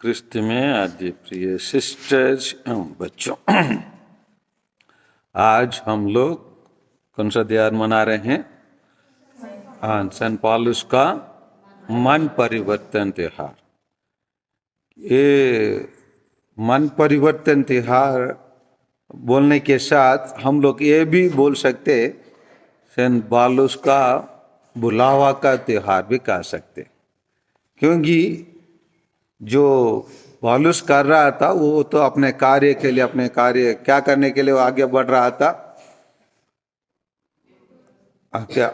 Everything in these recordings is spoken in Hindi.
क्रिस्त में आदि प्रिय सिस्टर्स एवं बच्चों, आज हम लोग कौन सा त्योहार मना रहे हैं? सेंट पॉलस का मन परिवर्तन त्योहार। ये मन परिवर्तन त्योहार बोलने के साथ हम लोग ये भी बोल सकते सेंट पॉलस का बुलावा का त्योहार भी कह सकते, क्योंकि जो पॉलस कर रहा था वो तो अपने कार्य के लिए, अपने कार्य क्या करने के लिए वो आगे बढ़ रहा था।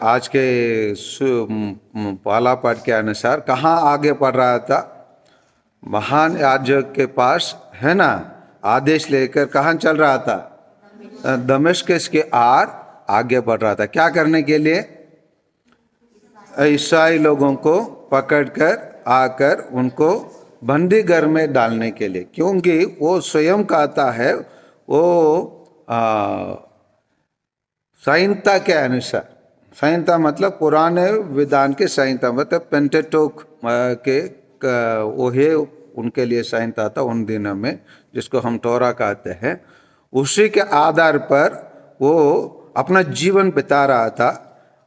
आज के पाला पाठ के अनुसार कहाँ आगे बढ़ रहा था? महान याजक के पास है ना, आदेश लेकर कहाँ चल रहा था? दमिश्क के आगे बढ़ रहा था। क्या करने के लिए? ईसाई लोगों को पकड़कर आकर उनको बंदी घर में डालने के लिए, क्योंकि वो स्वयं कहता है वो संहिता के अनुसार, संहिता मतलब पुराने विधान के संहिता, मतलब पेंटेटोक के वो है उनके लिए संहिता था उन दिनों में, जिसको हम तोरा कहते हैं। उसी के आधार पर वो अपना जीवन बिता रहा था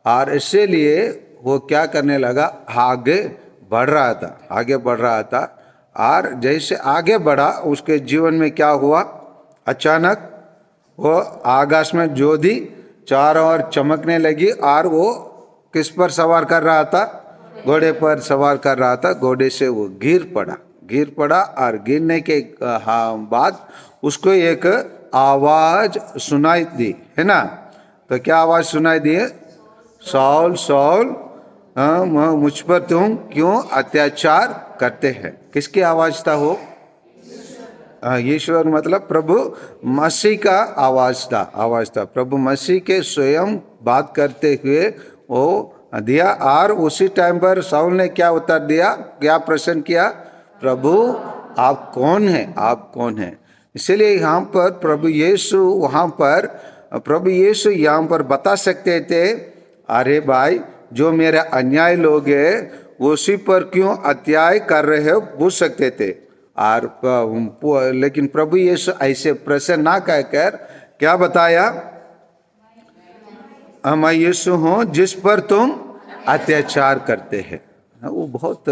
और इसीलिए वो क्या करने लगा? आगे बढ़ रहा था। और जैसे आगे बढ़ा उसके जीवन में क्या हुआ? अचानक वो आकाश में ज्योति चारों ओर चमकने लगी और वो किस पर सवार कर रहा था? घोड़े पर सवार कर रहा था। घोड़े से वो गिर पड़ा और गिरने के बाद उसको एक आवाज सुनाई दी, है ना? तो क्या आवाज सुनाई दी? साउल साउल मुझ पर तुम क्यों अत्याचार करते हैं? किसकी आवाज था वो? ईश्वर मतलब प्रभु मसीह का आवाज था। प्रभु मसीह के स्वयं बात करते हुए वो दिया। और उसी टाइम पर साउल ने क्या उत्तर दिया? क्या प्रश्न किया? प्रभु आप कौन हैं? इसलिए यहाँ पर प्रभु यीशु यहाँ पर बता सकते थे, अरे भाई, जो मेरे अन्याय लोग हैं उसी पर क्यों अत्याचार कर रहे हो, पूछ सकते थे। और लेकिन प्रभु यीशु ऐसे प्रश्न ना कहकर क्या बताया? मैं यीशु हूँ जिस पर तुम अत्याचार करते हैं। वो बहुत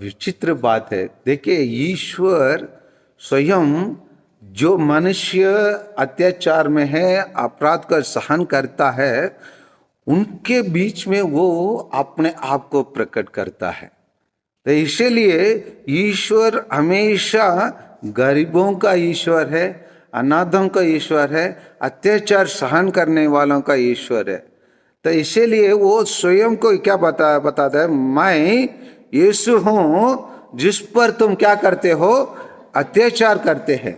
विचित्र बात है। देखिए, ईश्वर स्वयं जो मनुष्य अत्याचार में है, अपराध का सहन करता है, उनके बीच में वो अपने आप को प्रकट करता है। तो इसीलिए ईश्वर हमेशा गरीबों का ईश्वर है, अनाथों का ईश्वर है, अत्याचार सहन करने वालों का ईश्वर है। तो इसीलिए वो स्वयं को क्या बताता है? मैं यीशु हूँ जिस पर तुम क्या करते हो? अत्याचार करते हैं।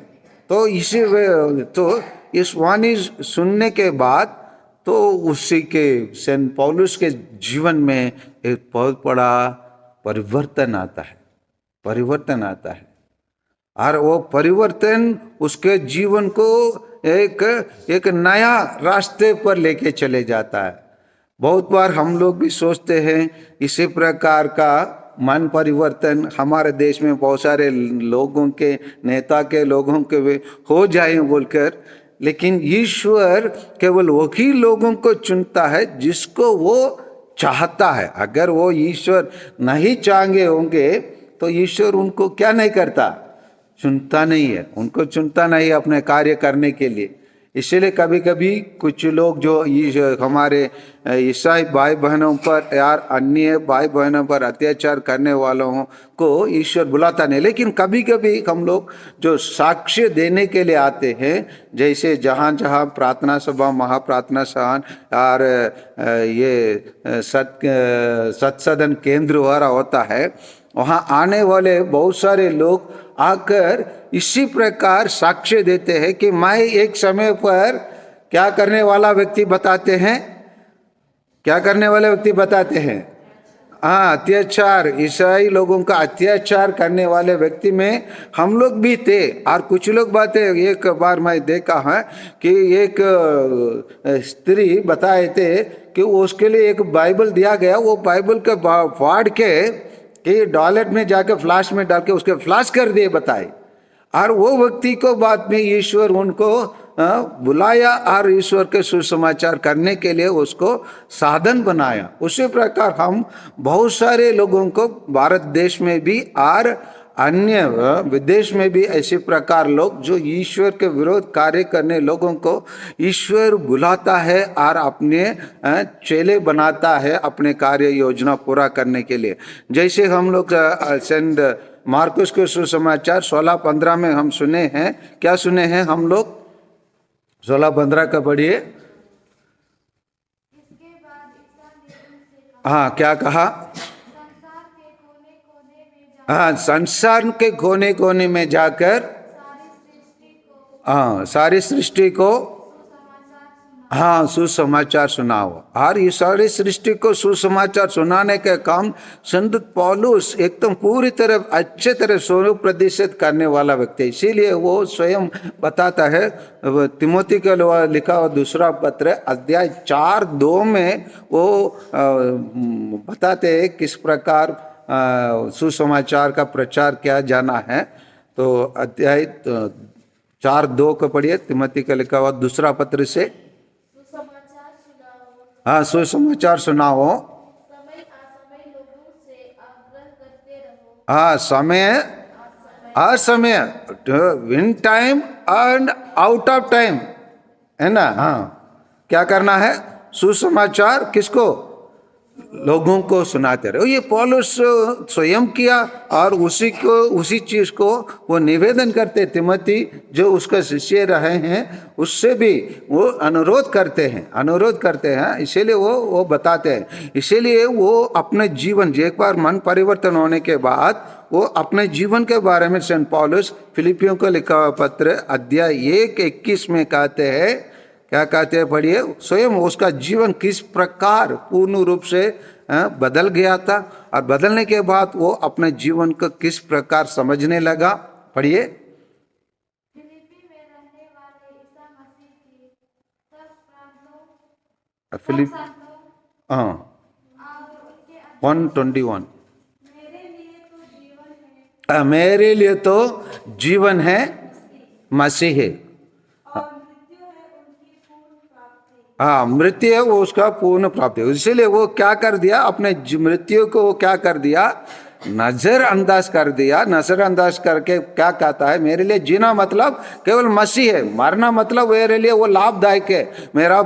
तो इस वाणी सुनने के बाद तो उसी के सेंट पौलुस के जीवन में एक बहुत बड़ा परिवर्तन आता है। और वो परिवर्तन उसके जीवन को एक नया रास्ते पर लेके चले जाता है। बहुत बार हम लोग भी सोचते हैं इसी प्रकार का मन परिवर्तन हमारे देश में बहुत सारे लोगों के, नेता के लोगों के हो जाए बोलकर, लेकिन ईश्वर केवल वही लोगों को चुनता है जिसको वो चाहता है। अगर वो ईश्वर नहीं चाहेंगे होंगे तो ईश्वर उनको क्या नहीं करता? चुनता नहीं है, उनको चुनता नहीं अपने कार्य करने के लिए। इसलिए कभी कभी कुछ लोग जो हमारे ईसाई भाई बहनों पर या अन्य भाई बहनों पर अत्याचार करने वालों को ईश्वर बुलाता नहीं। लेकिन कभी कभी हम लोग जो साक्ष्य देने के लिए आते हैं, जैसे जहाँ जहाँ प्रार्थना सभा, महाप्रार्थना सभा और ये सत्सदन केंद्र वाला होता है, वहाँ आने वाले बहुत सारे लोग आकर इसी प्रकार साक्ष्य देते हैं कि मैं एक समय पर क्या करने वाला व्यक्ति बताते हैं? अत्याचार, ईसाई लोगों का अत्याचार करने वाले व्यक्ति में हम लोग भी थे। और कुछ लोग बातें, एक बार मैं देखा है कि एक स्त्री बताए थे कि उसके लिए एक बाइबल दिया गया, वो बाइबल के फाड़ के कि टॉयलेट में जाकर फ्लाश में डाल के उसके फ्लाश कर दिए बताए, और वो व्यक्ति को बाद में ईश्वर उनको बुलाया और ईश्वर के सुसमाचार करने के लिए उसको साधन बनाया। उसी प्रकार हम बहुत सारे लोगों को भारत देश में भी और अन्य विदेश में भी ऐसे प्रकार लोग जो ईश्वर के विरोध कार्य करने लोगों को ईश्वर बुलाता है और अपने चेले बनाता है अपने कार्य योजना पूरा करने के लिए। जैसे हम लोग सेंट मार्कुस के सुसमाचार 16-15 में हम सुने हैं, क्या सुने हैं हम लोग? 16-15 का पढ़िए। हाँ, क्या कहा? हाँ, संसार के कोने कोने में जाकर हाँ सारी सृष्टि को हाँ सुसमाचार सुनाओ। और ये सारी सृष्टि को सुसमाचार सुनाने का काम संत पौलुस एकदम पूरी तरह अच्छे तरह स्वरूप प्रदर्शित करने वाला व्यक्ति है। इसीलिए वो स्वयं बताता है, तिमोथी का लिखा हुआ दूसरा पत्र अध्याय 4:2 में वो बताते हैं किस प्रकार सुसमाचार का प्रचार किया जाना है। तो अध्याय 4:2 को पढ़िए, तिमोथी का लिखा हुआ दूसरा पत्र से। हाँ, सुसमाचार सुनाओ। हाँ, समय असमय, in time and out of time, है ना। हाँ, क्या करना है? सुसमाचार किसको? लोगों को सुनाते रहे। ये पौलुस स्वयं किया और उसी चीज को वो निवेदन करते। तिमोथी जो उसका शिष्य रहे हैं उससे भी वो अनुरोध करते हैं। इसीलिए वो बताते हैं। इसीलिए वो अपने जीवन, एक बार मन परिवर्तन होने के बाद वो अपने जीवन के बारे में सेंट पौलुस फिलिपियों को लिखा हुआ पत्र अध्याय 1:21 में कहते हैं, क्या कहते हैं पढ़िए। स्वयं उसका जीवन किस प्रकार पूर्ण रूप से बदल गया था और बदलने के बाद वो अपने जीवन को किस प्रकार समझने लगा। पढ़िए। फिलिप 1:21 मेरे लिए तो जीवन है मसीह है। हाँ, मृत्यु है वो उसका पूर्ण प्राप्ति। इसीलिए वो क्या कर दिया, अपने मृत्यु को वो क्या कर दिया, नजरअंदाज कर दिया। नजरअंदाज करके क्या कहता है, मेरे लिए जीना मतलब केवल मसीह है, मरना मतलब मेरे लिए वो लाभदायक है। मेरा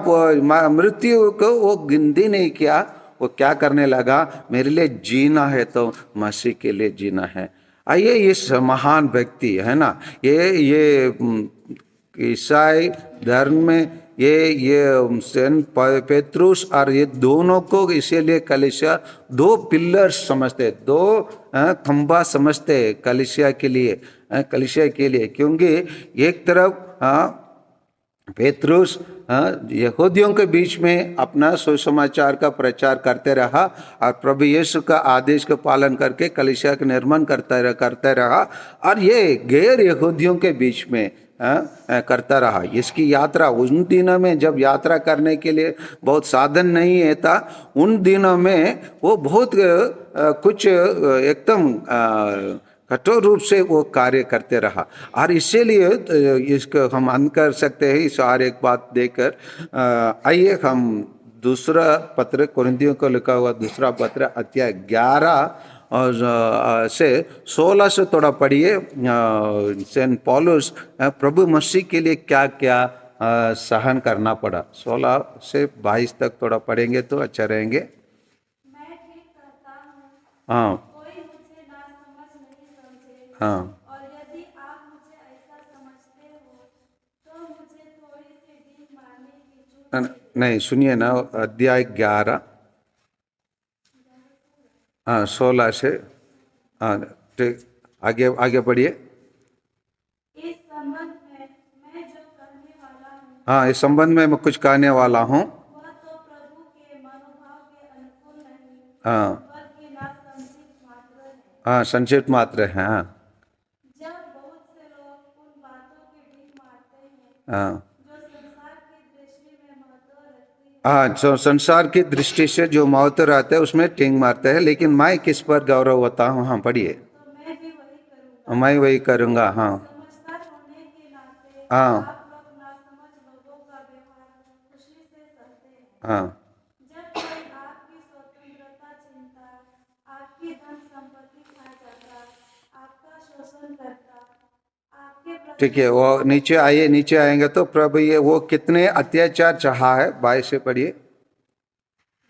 मृत्यु को वो गिनती नहीं किया। वो क्या करने लगा, मेरे लिए जीना है तो मसीह के लिए जीना है। आइए, इस महान व्यक्ति है ना, ये ईसाई धर्म में ये सेंट पेत्रुस और ये दोनों को इसीलिए कलीसिया 2 पिलर्स समझते, 2 खंबा समझते कलीसिया के लिए। क्योंकि एक तरफ पेत्रुस यहूदियों के बीच में अपना सुसमाचार का प्रचार करते रहा और प्रभु यीशु का आदेश का पालन करके कलीसिया का निर्माण करते रहा, और ये गैर यहूदियों के बीच में करता रहा। इसकी यात्रा उन दिनों में जब यात्रा करने के लिए बहुत साधन नहीं है था, उन दिनों में वो बहुत कुछ एकदम कठोर रूप से वो कार्य करते रहा। और इसीलिए इसको हम अंत कर सकते हैं इस और एक बात देकर। आइए हम दूसरा पत्र कुरिन्थियों को लिखा हुआ दूसरा पत्र अध्याय 11 और से 16 से थोड़ा पढ़िए। सेंट पौलुस प्रभु मसीह के लिए क्या क्या सहन करना पड़ा। 16 से 22 तक थोड़ा पढ़ेंगे तो अच्छा रहेंगे। मैं ठीक कहता हूँ, हाँ कोई मुझे नासमझ नहीं समझे। हाँ, और यदि आप मुझे ऐसा समझते हो तो मुझे थोड़ी सी डीक मारने की छूट दे। नहीं सुनिए ना, अध्याय 11 हाँ 16 से हाँ ठीक, आगे बढ़िए। इस संबंध में मैं जो कहने वाला हूँ, हाँ, इस संबंध में मैं कुछ कहने वाला हूँ। वह तो प्रभु के मनोभाव के अनुकूल नहीं, हाँ बल्कि नासमझी मात्र है। हाँ, संक्षिप्त मात्र है। हाँ जब बहुत से लोग उन बातों की डीक मारते हैं हाँ जो संसार की दृष्टि में महत्व रखती हाँ, संसार की दृष्टि से जो मौत रहता है उसमें टिंग मारते हैं, लेकिन मैं किस पर गौरव होता हूँ? हाँ, पढ़िए। तो मैं भी वही करूंगा। मैं वही करूँगा। हाँ समझदार होने के नाते हाँ आप लोग नासमझ लोगों का व्यवहार खुशी से सहते हैं। हाँ। जब कोई आपकी स्वतंत्रता छीनता, आपकी धन संपत्ति खा जाता, आपका शोषण करता, आपके ठीक है, वो नीचे आइए, नीचे आएंगे तो प्रभु ये वो कितने अत्याचार चाहा है, 22 से पढ़िए।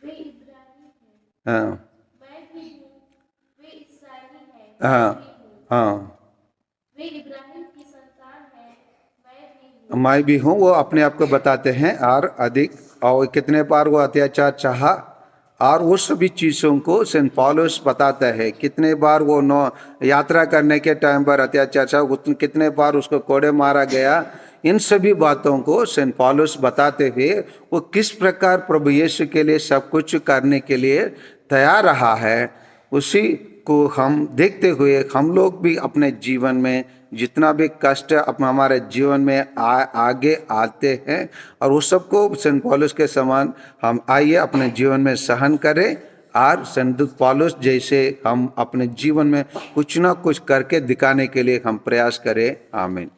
वे इब्राहिम हैं, हाँ मैं भी हूँ। वे इस्राएली हैं, हाँ मैं भी हूँ। हाँ। वे इब्राहिम की संतान हैं, मैं भी हूँ। मैं भी हूँ, वो अपने आप को बताते हैं। और अधिक, और कितने बार वो अत्याचार चाहा, और वो सभी चीज़ों को सेंट पॉलुस बताता है। कितने बार वो यात्रा करने के टाइम पर अत्याचार चाहा, कितने बार उसको कोड़े मारा गया। इन सभी बातों को सेंट पॉलुस बताते हुए वो किस प्रकार प्रभु यीशु के लिए सब कुछ करने के लिए तैयार रहा है, उसी को हम देखते हुए हम लोग भी अपने जीवन में जितना भी कष्ट अपना हमारे जीवन में आगे आते हैं, और उस सबको सेंट पॉलुस के समान हम आइए अपने जीवन में सहन करें, और संत पौलुस जैसे हम अपने जीवन में कुछ ना कुछ करके दिखाने के लिए हम प्रयास करें। आमीन।